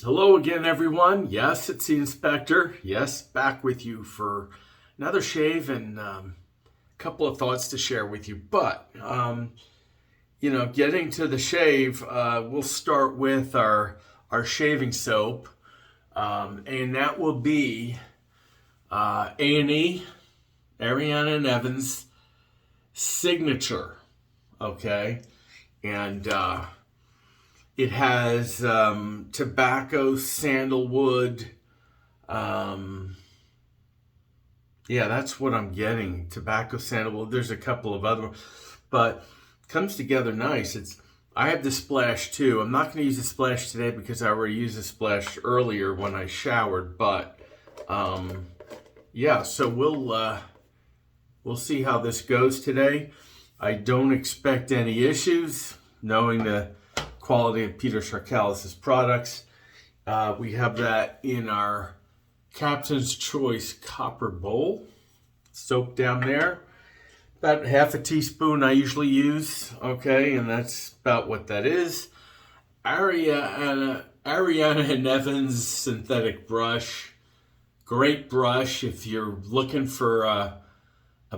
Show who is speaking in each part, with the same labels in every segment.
Speaker 1: Hello again, everyone. Yes, it's the inspector. Yes, back with you for another shave and a couple of thoughts to share with you. But, getting to the shave, we'll start with our shaving soap, and that will be A&E, Ariana and Evans Signature. Okay, and it has tobacco, sandalwood. Yeah, that's what I'm getting. Tobacco, sandalwood. There's a couple of other ones, but comes together nice. I have the splash too. I'm not going to use the splash today because I already used the splash earlier when I showered. But yeah, so we'll see how this goes today. I don't expect any issues, knowing the quality of Peter Sharkalis' products. We have that in our Captain's Choice copper bowl. Soap down there. About half a teaspoon I usually use, okay, and that's about what that is. Ariana and Evans synthetic brush. Great brush if you're looking for a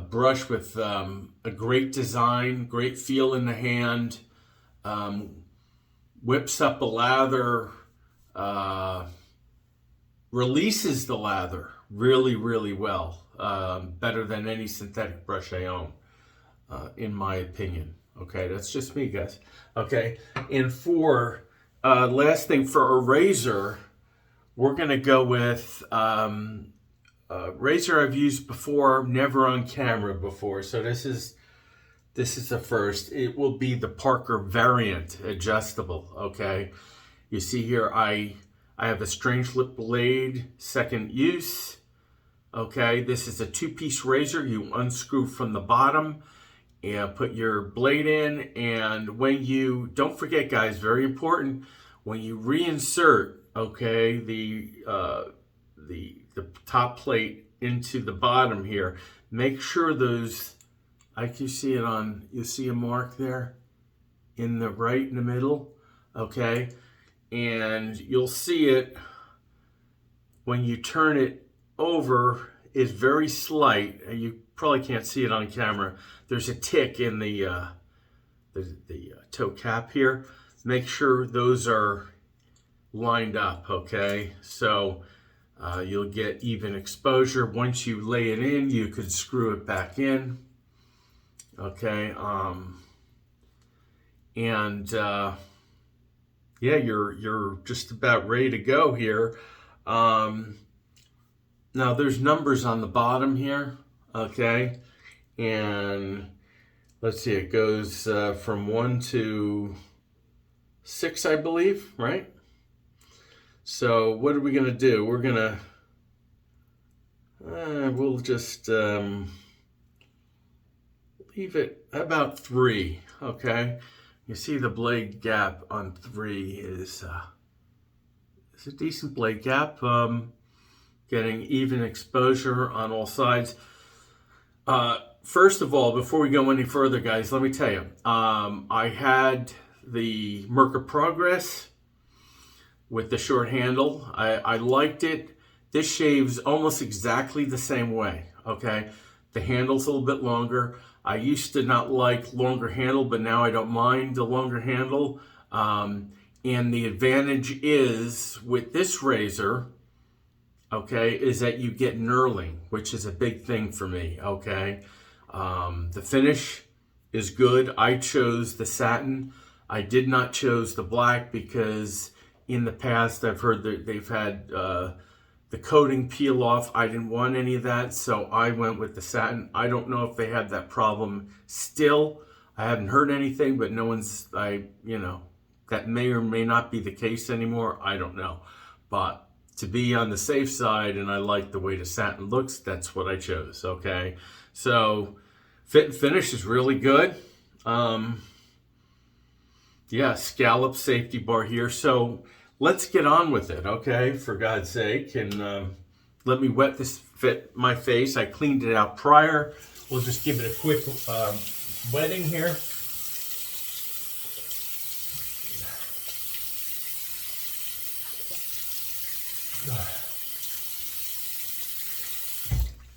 Speaker 1: brush with a great design, great feel in the hand. Whips up a lather, releases the lather really, really well. Better than any synthetic brush I own, in my opinion. Okay, that's just me, guys. Okay, and for last thing, for a razor, we're going to go with razor I've used before, never on camera before. So this is the first. It will be the Parker Variant adjustable. Okay, you see here I have a strange lip blade, second use. Okay, this is a two-piece razor. You unscrew from the bottom and put your blade in, and when you, don't forget guys, very important, when you reinsert, okay, the top plate into the bottom here, make sure those, like you see it on, you see a mark there in the right in the middle, okay, and you'll see it when you turn it over. It's very slight, and you probably can't see it on camera. There's a tick in the toe cap here. Make sure those are lined up, okay? So you'll get even exposure. Once you lay it in, you could screw it back in, okay? Yeah, you're just about ready to go here. Now there's numbers on the bottom here, okay? And let's see, it goes from 1 to 6, I believe, right? So what are we gonna do? We're gonna, we'll just leave it about 3, okay? You see the blade gap on 3 is a decent blade gap. Getting even exposure on all sides. First of all, before we go any further, guys, let me tell you, I had the Merkur Progress with the short handle. I liked it. This shaves almost exactly the same way, okay? The handle's a little bit longer. I used to not like longer handle, but now I don't mind the longer handle. And the advantage is, with this razor, okay, is that you get knurling, which is a big thing for me, okay? The finish is good. I chose the satin. I did not choose the black because in the past I've heard that they've had the coating peel off. I didn't want any of that, so I went with the satin. I don't know if they have that problem still. I haven't heard anything, but no one's, that may or may not be the case anymore. I don't know. But to be on the safe side, and I like the way the satin looks, that's what I chose, okay? So fit and finish is really good. Yeah, scallop safety bar here. So let's get on with it, okay, for God's sake. And let me wet my face. I cleaned it out prior. We'll just give it a quick wetting here.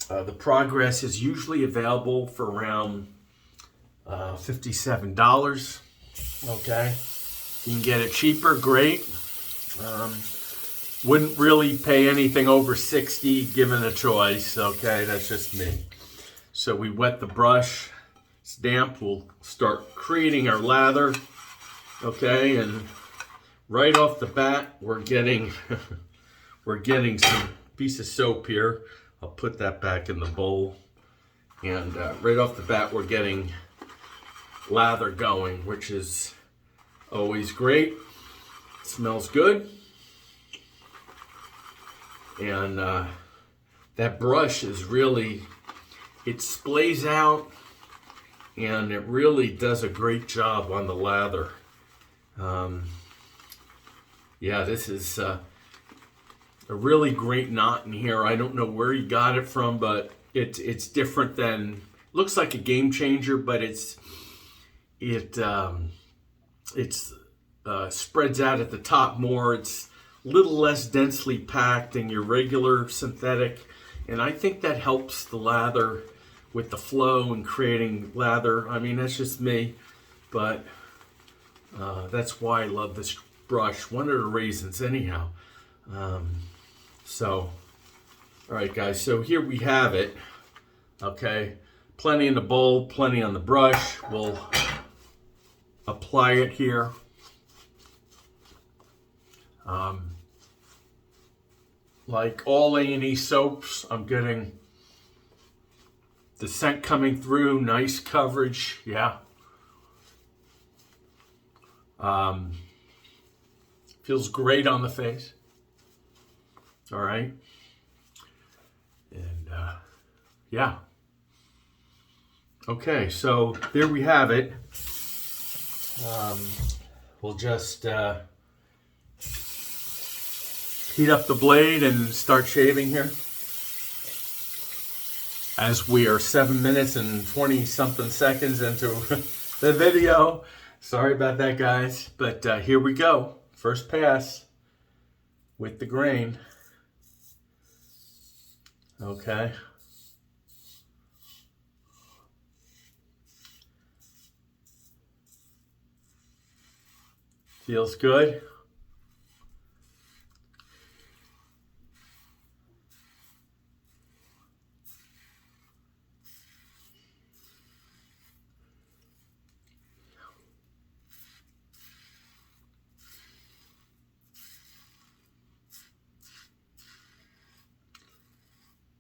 Speaker 1: The Progress is usually available for around $57. Okay, you can get it cheaper, great. Wouldn't really pay anything over 60 given a choice. Okay, that's just me. So we wet the brush. It's damp. We'll start creating our lather. Okay, and right off the bat, we're getting some piece of soap here. I'll put that back in the bowl. And right off the bat, we're getting lather going, which is always great. It smells good. And that brush is really, it splays out and it really does a great job on the lather. Yeah, this is a really great knot in here. I don't know where you got it from, but it's different than, looks like a game changer, but it spreads out at the top more. It's a little less densely packed than your regular synthetic, and I think that helps the lather with the flow and creating lather. I mean, that's just me, but that's why I love this brush. One of the reasons, anyhow. So, all right, guys. So here we have it. Okay, plenty in the bowl, plenty on the brush. We'll apply it here. Like all A&E soaps, I'm getting the scent coming through, nice coverage, yeah. Feels great on the face. All right. And yeah. Okay, so there we have it. We'll just heat up the blade and start shaving here. As we are 7 minutes and 20 something seconds into the video. Sorry about that, guys, but here we go. First pass with the grain. Okay. Feels good.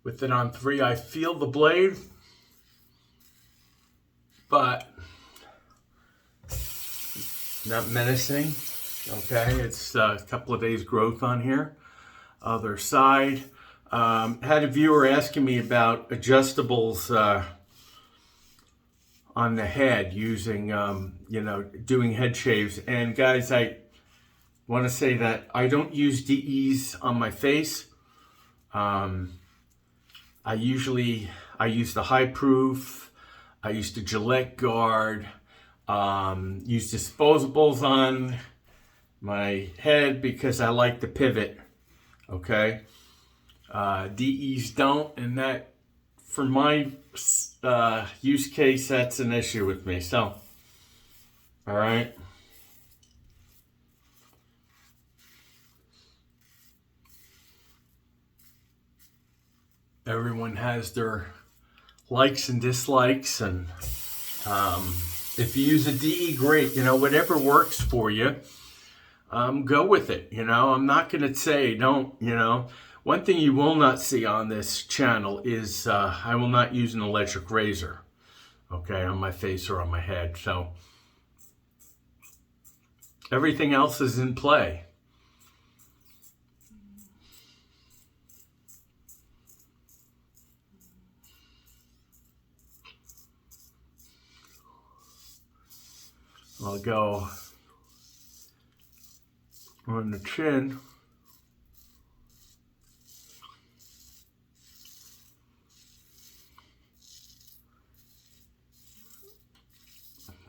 Speaker 1: With it on 3, I feel the blade, but not menacing. Okay, it's a couple of days growth on here. Other side. Had a viewer asking me about adjustables on the head using, doing head shaves. And guys, I want to say that I don't use DEs on my face. I use the High Proof. I use the Gillette Guard. Use disposables on my head because I like the pivot. Okay. DEs don't, and that, for my use case, that's an issue with me. So, all right. Everyone has their likes and dislikes, and if you use a DE, great. Whatever works for you, go with it. I'm not going to say don't. One thing you will not see on this channel is I will not use an electric razor, okay, on my face or on my head. So everything else is in play. I'll go on the chin.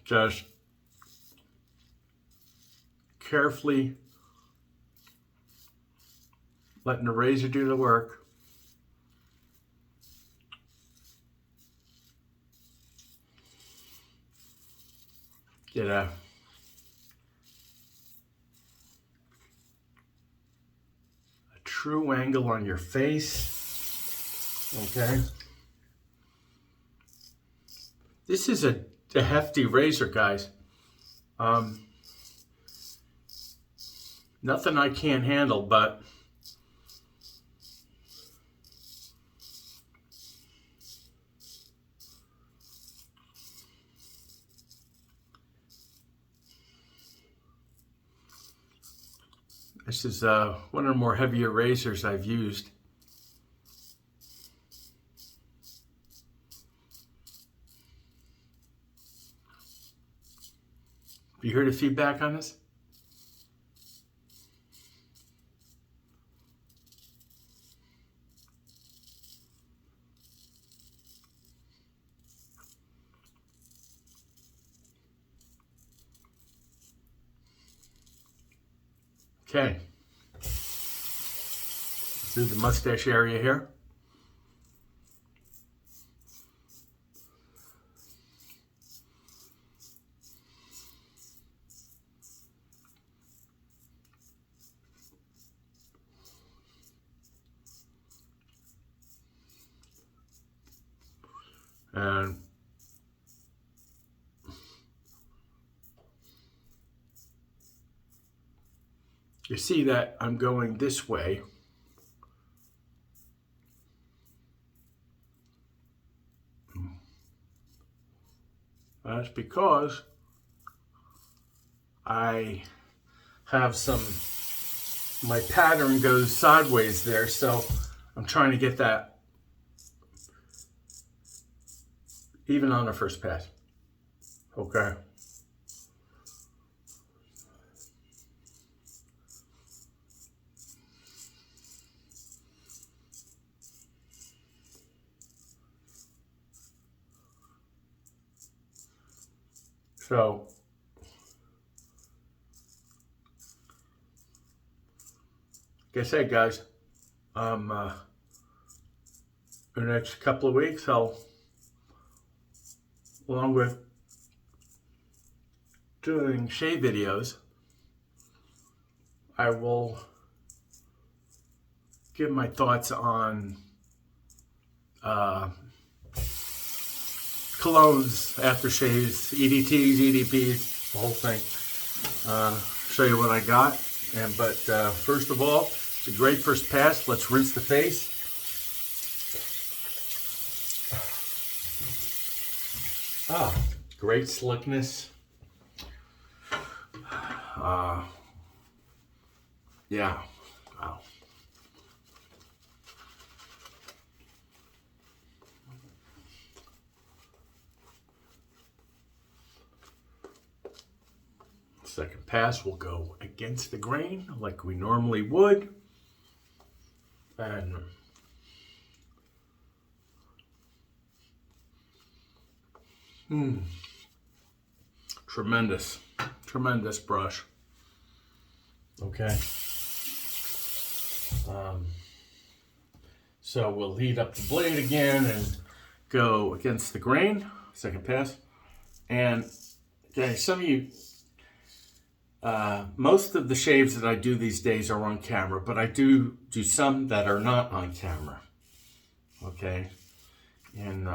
Speaker 1: Just carefully letting the razor do the work. Get a true angle on your face. Okay. This is a hefty razor, guys. Nothing I can't handle, but this is one of the more heavier razors I've used. You heard the feedback on this? Okay. Do the mustache area here. And you see that I'm going this way. That's because I have my pattern goes sideways there, so I'm trying to get that even on the first pass. Okay. So, like I said, guys, in the next couple of weeks, I'll, along with doing shave videos, I will give my thoughts on colognes, aftershaves, EDTs, EDPs, the whole thing. Show you what I got. But first of all, it's a great first pass. Let's rinse the face. Great slickness. Yeah. Wow. Second pass will go against the grain like we normally would. And tremendous brush. Okay. So we'll heat up the blade again and go against the grain. Second pass. And okay, some of you, most of the shaves that I do these days are on camera, but I do some that are not on camera. Okay. And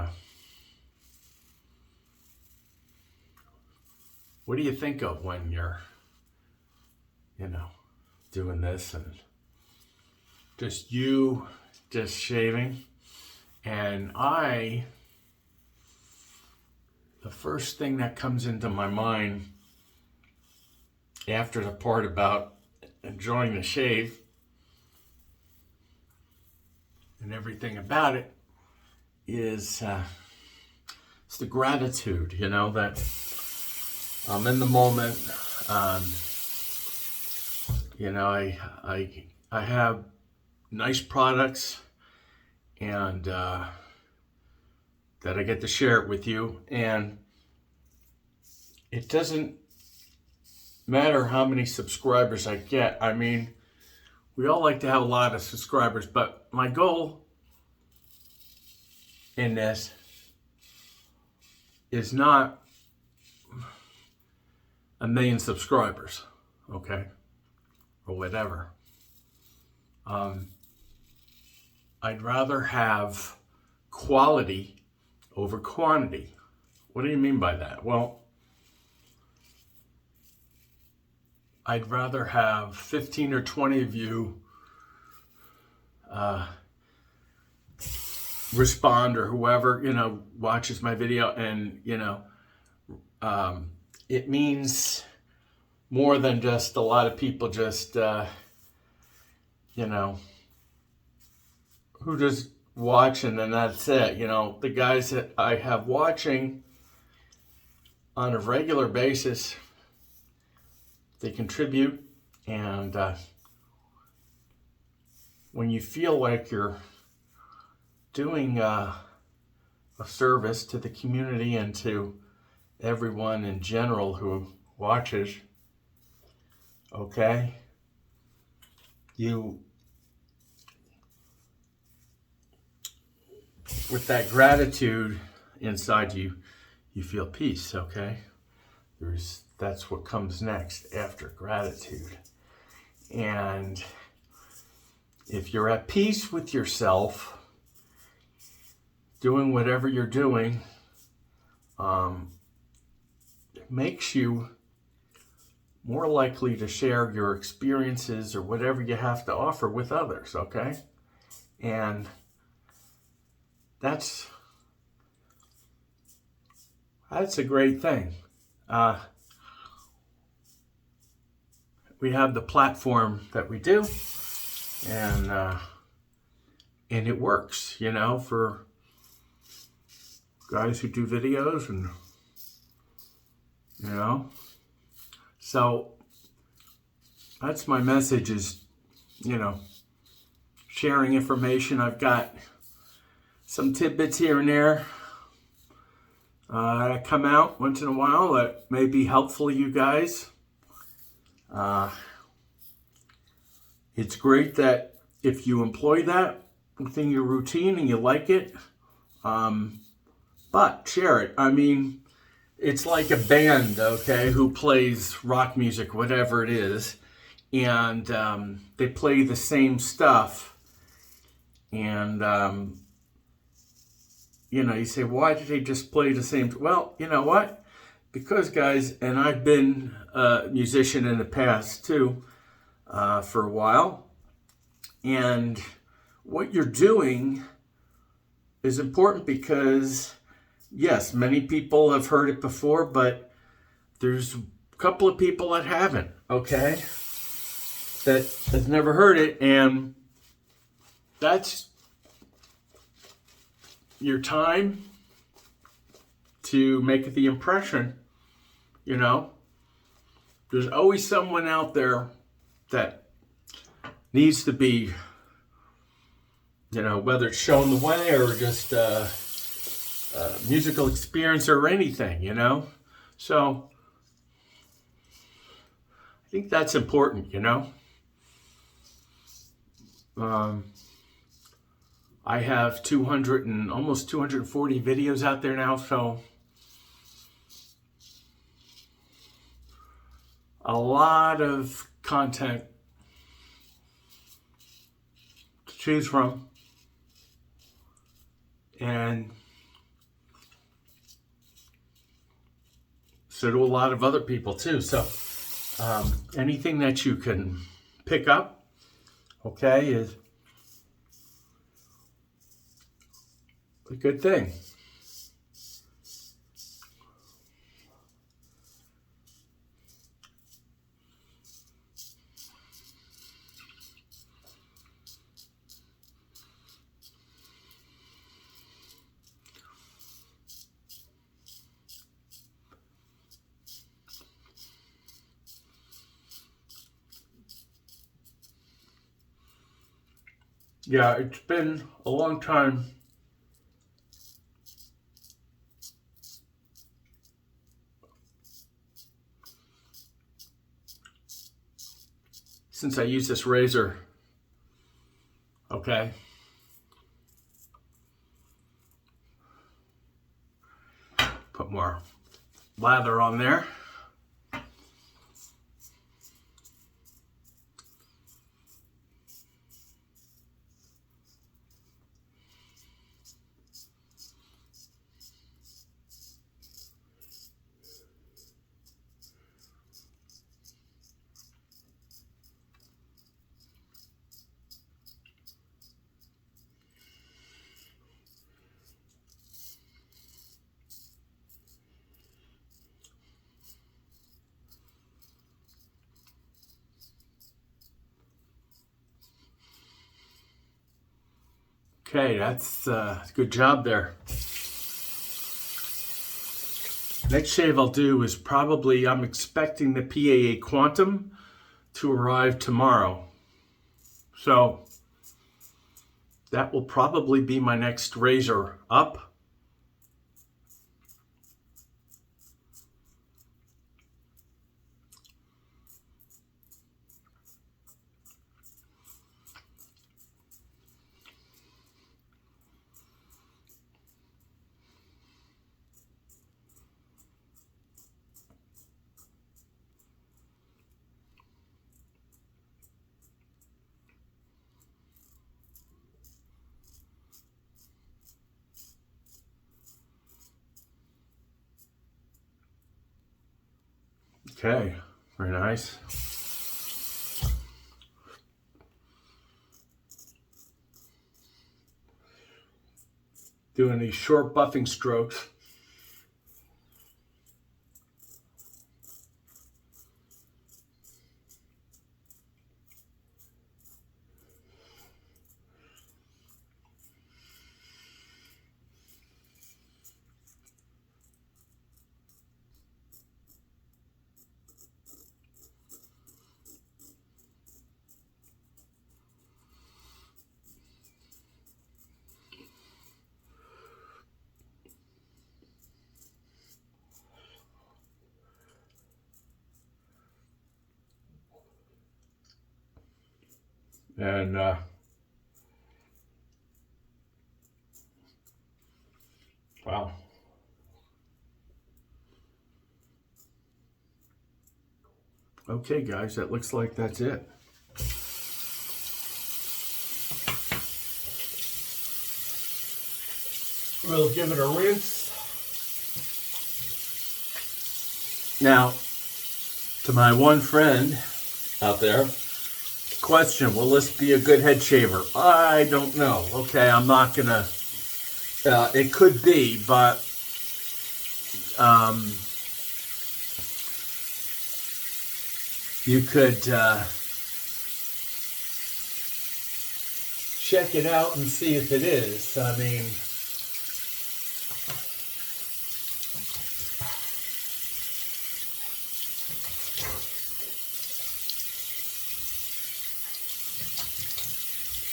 Speaker 1: what do you think of when you're, doing this and just shaving? And the first thing that comes into my mind after the part about enjoying the shave and everything about it is it's the gratitude, that I'm in the moment. I have nice products and that I get to share it with you. And it doesn't matter how many subscribers I get. I mean, We all like to have a lot of subscribers, but my goal in this is not 1 million subscribers, okay? Or whatever. I'd rather have quality over quantity. What do you mean by that? Well, I'd rather have 15 or 20 of you respond, or whoever, watches my video, and, it means more than just a lot of people just, who just watch and then that's it. The guys that I have watching on a regular basis, they contribute, and when you feel like you're doing a service to the community and to everyone in general who watches, okay, with that gratitude inside you, you feel peace, okay? That's what comes next after gratitude. And if you're at peace with yourself, doing whatever you're doing, it makes you more likely to share your experiences or whatever you have to offer with others, okay? And that's a great thing. We have the platform that we do, and it works, for guys who do videos, and so that's my message, is sharing information. I've got some tidbits here and there that come out once in a while that may be helpful to you guys. It's great that if you employ that within your routine and you like it, but share it. I mean, it's like a band, okay, who plays rock music, whatever it is, and they play the same stuff, and you say, why did they just play the same? Well, you know what? Because, guys, and I've been a musician in the past too, for a while, and what you're doing is important because, yes, many people have heard it before, but there's a couple of people that haven't, okay, that has never heard it, and that's your time to make the impression. There's always someone out there that needs to be, whether it's shown the way or just musical experience or anything, so I think that's important. I have almost 240 videos out there now, so a lot of content to choose from, and so do a lot of other people too. So anything that you can pick up, okay, is a good thing. Yeah, it's been a long time since I used this razor Okay. Put more lather on there. Okay, that's a good job there. Next shave I'll do is probably, I'm expecting the PAA Quantum to arrive tomorrow. So that will probably be my next razor up. Okay, very nice. Doing these short buffing strokes. And wow. Okay, guys, that looks like that's it. We'll give it a rinse. Now, to my one friend out there, question, will this be a good head shaver? I don't know. Okay, I'm not gonna, it could be, but you could check it out and see if it is. I mean,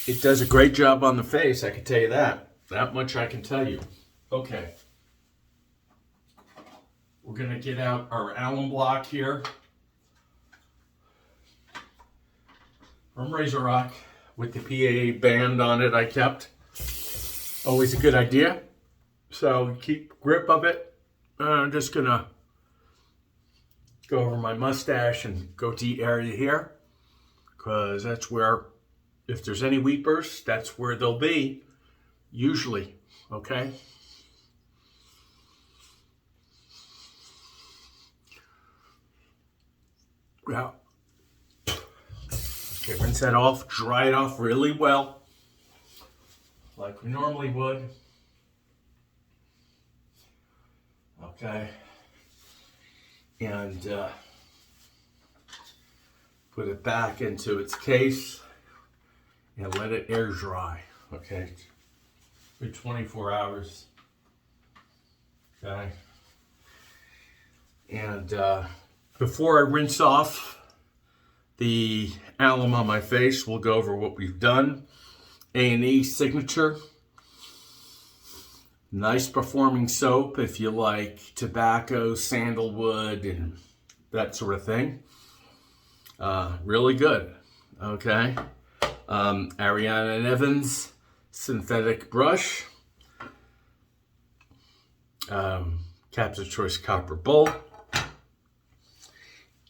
Speaker 1: it does a great job on the face, I can tell you that. That much I can tell you. Okay. We're going to get out our alum block here from Razor Rock with the PAA band on it I kept. Always a good idea. So keep grip of it. I'm just going to go over my mustache and goatee area here, because that's where, if there's any weepers, that's where they'll be, usually, okay? Yeah. Okay, rinse that off, dry it off really well, like we normally would. Okay. And put it back into its case and let it air dry. Okay. For 24 hours. Okay. And before I rinse off the alum on my face, we'll go over what we've done. A&E Signature. Nice performing soap if you like tobacco, sandalwood, and that sort of thing. Really good. Okay. Ariana Evans synthetic brush, Captain's Choice Copper Bowl,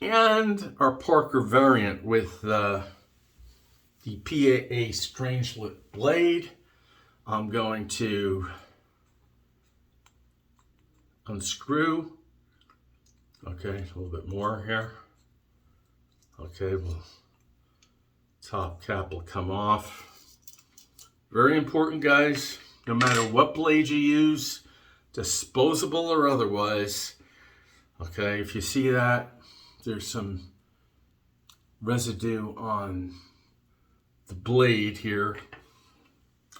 Speaker 1: and our Parker variant with the PAA Strangelet blade. I'm going to unscrew. Okay, a little bit more here. Okay, well, top cap will come off. Very important, guys. No matter what blade you use, disposable or otherwise. Okay, if you see that, there's some residue on the blade here.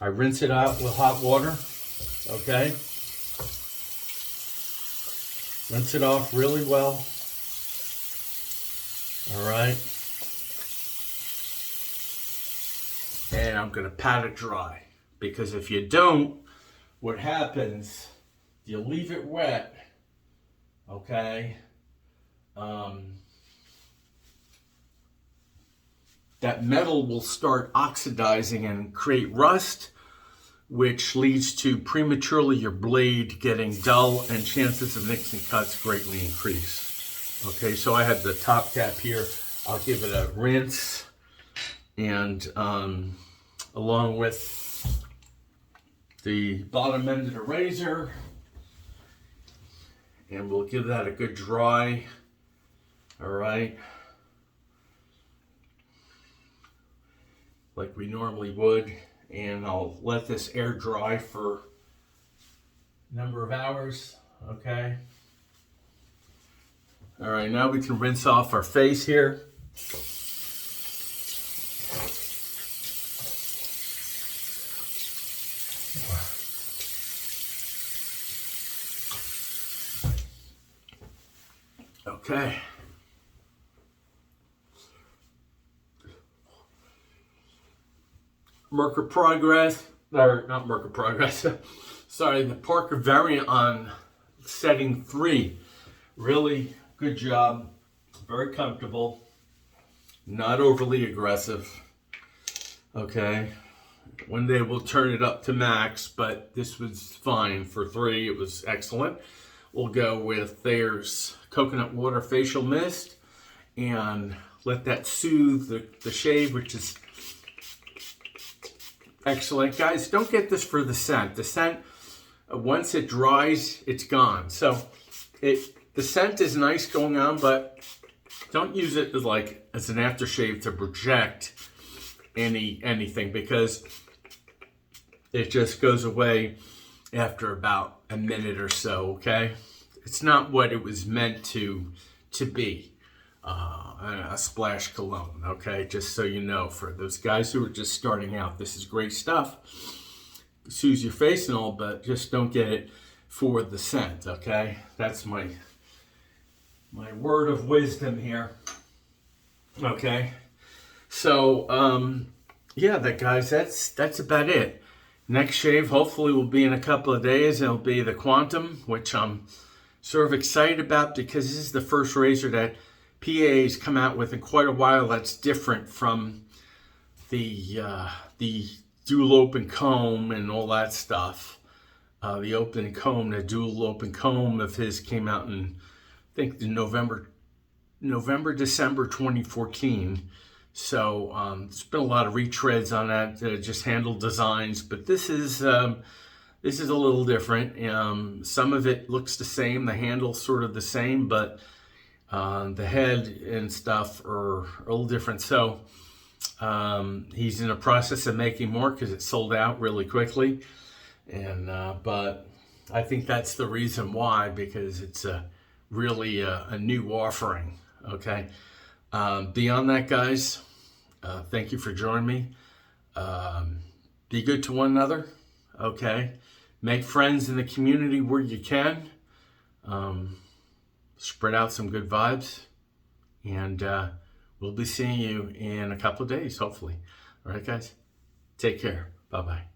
Speaker 1: I rinse it out with hot water. Okay. Rinse it off really well. All right. And I'm going to pat it dry, because if you don't, what happens, you leave it wet, okay, that metal will start oxidizing and create rust, which leads to prematurely your blade getting dull and chances of nicks and cuts greatly increase. Okay, so I have the top cap here. I'll give it a rinse, and along with the bottom end of the razor, and we'll give that a good dry. All right, like we normally would, and I'll let this air dry for a number of hours. Okay. All right, now we can rinse off our face here. Okay. Merkur Progress, or not Merkur Progress, sorry, the Parker variant on setting 3. Really good job, very comfortable, not overly aggressive. Okay, one day we'll turn it up to max, but this was fine for 3, it was excellent. We'll go with Thayer's Coconut Water Facial Mist and let that soothe the shave, which is excellent. Guys, don't get this for the scent. The scent, once it dries, it's gone. So the scent is nice going on, but don't use it as an aftershave to project anything, because it just goes away after about a minute or so. Okay, it's not what it was meant to be. A splash cologne, okay? Just so you know, for those guys who are just starting out, this is great stuff. It soothes your face and all, but just don't get it for the scent, okay? That's my word of wisdom here. Okay, so yeah, guys, that's about it. Next shave hopefully will be in a couple of days. It'll be the Quantum, which I'm sort of excited about, because this is the first razor that PA's come out with in quite a while that's different from the dual open comb and all that stuff. The open comb, the dual open comb of his came out in, I think, November, December 2014. So there's been a lot of retreads on that, just handle designs, but this is a little different. Some of it looks the same, the handle's sort of the same, but the head and stuff are a little different. So he's in the process of making more, because it sold out really quickly, and but I think that's the reason why, because it's really a new offering. Okay, beyond that, guys, thank you for joining me. Be good to one another. Okay, make friends in the community where you can. Spread out some good vibes, and we'll be seeing you in a couple of days, hopefully. All right, guys, take care. Bye-bye.